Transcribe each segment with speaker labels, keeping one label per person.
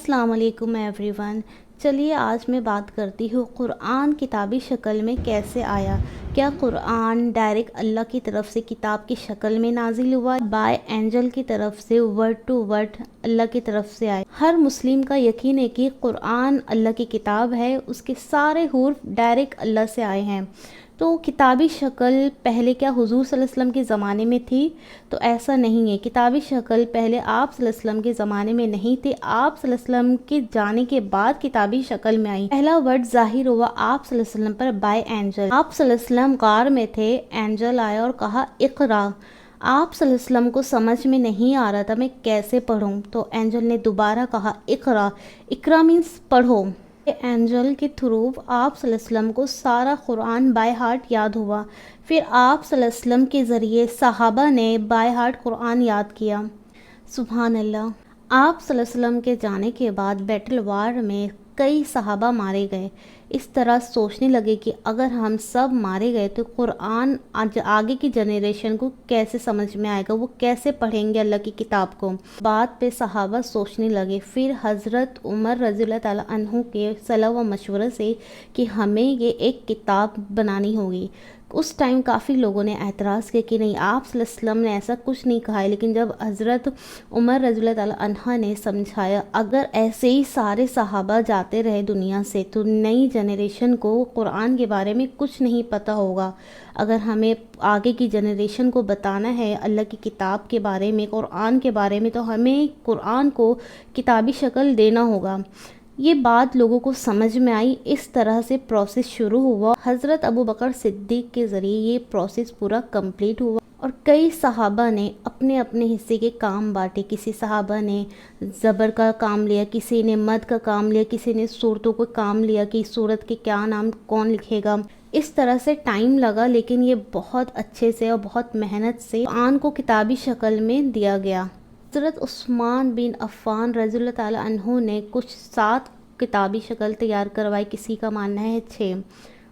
Speaker 1: السلام علیکم every one. چلیے آج میں بات کرتی ہوں قرآن کتابی شکل میں کیسے آیا۔ کیا قرآن ڈائریکٹ اللہ کی طرف سے کتاب کی شکل میں نازل ہوا بائی اینجل کی طرف سے ورڈ ٹو ورڈ اللہ کی طرف سے آئے؟ ہر مسلم کا یقین ہے کہ قرآن اللہ کی کتاب ہے، اس کے سارے حروف ڈائریکٹ اللہ سے آئے ہیں۔ تو کتابی شکل پہلے کیا حضور صلی اللہ علیہ وسلم کے زمانے میں تھی؟ تو ایسا نہیں ہے۔ کتابی شکل پہلے آپ صلی اللہ علیہ وسلم کے زمانے میں نہیں تھی، آپ صلی اللہ علیہ وسلم کے جانے کے بعد کتابی شکل میں آئی۔ پہلا ورڈ ظاہر ہوا آپ صلی اللہ علیہ وسلم پر بائی اینجل۔ آپ صلی اللہ علیہ وسلم غار میں تھے، اینجل آیا اور کہا اقرا۔ آپ صلی اللہ علیہ وسلم کو سمجھ میں نہیں آ رہا تھا میں کیسے پڑھوں، تو اینجل نے دوبارہ کہا اقرا۔ اقرا مینس پڑھو۔ اینجل کے تھرو آپ صلی اللہ علیہ وسلم کو سارا قرآن بائی ہارٹ یاد ہوا۔ پھر آپ صلی اللہ علیہ وسلم کے ذریعے صحابہ نے بائی ہارٹ قرآن یاد کیا۔ سبحان اللہ۔ آپ صلی اللہ علیہ وسلم کے جانے کے بعد بیٹل وار میں کئی صحابہ مارے گئے۔ اس طرح سوچنے لگے کہ اگر ہم سب مارے گئے تو قرآن آگے کی جنریشن کو کیسے سمجھ میں آئے گا، وہ کیسے پڑھیں گے اللہ کی کتاب کو۔ بات پہ صحابہ سوچنے لگے۔ پھر حضرت عمر رضی اللہ تعالیٰ عنہ کے صلاح و مشورہ سے کہ ہمیں یہ ایک کتاب بنانی ہوگی۔ اس ٹائم کافی لوگوں نے اعتراض کیا کہ نہیں، آپ صلی اللہ علیہ وسلم نے ایسا کچھ نہیں کہا ہے، لیکن جب حضرت عمر رضی اللہ تعالیٰ عنہ نے سمجھایا اگر ایسے ہی سارے صحابہ جاتے رہے دنیا سے تو نئی جنریشن کو قرآن کے بارے میں کچھ نہیں پتہ ہوگا۔ اگر ہمیں آگے کی جنریشن کو بتانا ہے اللہ کی کتاب کے بارے میں، قرآن کے بارے میں، تو ہمیں قرآن کو کتابی شکل دینا ہوگا۔ یہ بات لوگوں کو سمجھ میں آئی، اس طرح سے پروسیس شروع ہوا۔ حضرت ابوبکر صدیق کے ذریعے یہ پروسیس پورا کمپلیٹ ہوا اور کئی صحابہ نے اپنے اپنے حصے کے کام بانٹے۔ کسی صحابہ نے زبر کا کام لیا، کسی نے مد کا کام لیا، کسی نے صورتوں کو کام لیا کہ صورت کے کیا نام کون لکھے گا۔ اس طرح سے ٹائم لگا، لیکن یہ بہت اچھے سے اور بہت محنت سے قرآن کو کتابی شکل میں دیا گیا۔ حضرت عثمان بن عفان رضی اللہ تعالیٰ عنہ نے کچھ 7 کتابی شکل تیار کروائی، کسی کا ماننا ہے 6۔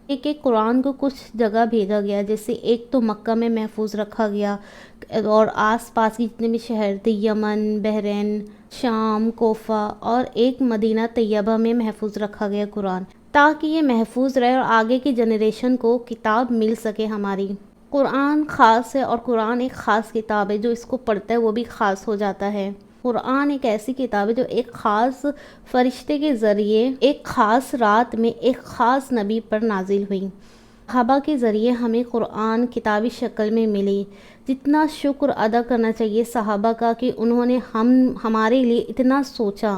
Speaker 1: ایک قرآن کو کچھ جگہ بھیجا گیا، جیسے ایک تو مکہ میں محفوظ رکھا گیا اور آس پاس کی جتنے بھی شہر تھے، یمن، بحرین، شام، کوفہ، اور ایک مدینہ طیبہ میں محفوظ رکھا گیا قرآن، تاکہ یہ محفوظ رہے اور آگے کی جنریشن کو کتاب مل سکے ہماری۔ قرآن خاص ہے اور قرآن ایک خاص کتاب ہے، جو اس کو پڑھتا ہے وہ بھی خاص ہو جاتا ہے۔ قرآن ایک ایسی کتاب ہے جو ایک خاص فرشتے کے ذریعے ایک خاص رات میں ایک خاص نبی پر نازل ہوئی۔ صحابہ کے ذریعے ہمیں قرآن کتابی شکل میں ملی۔ جتنا شکر ادا کرنا چاہیے صحابہ کا کہ انہوں نے ہمارے لیے اتنا سوچا۔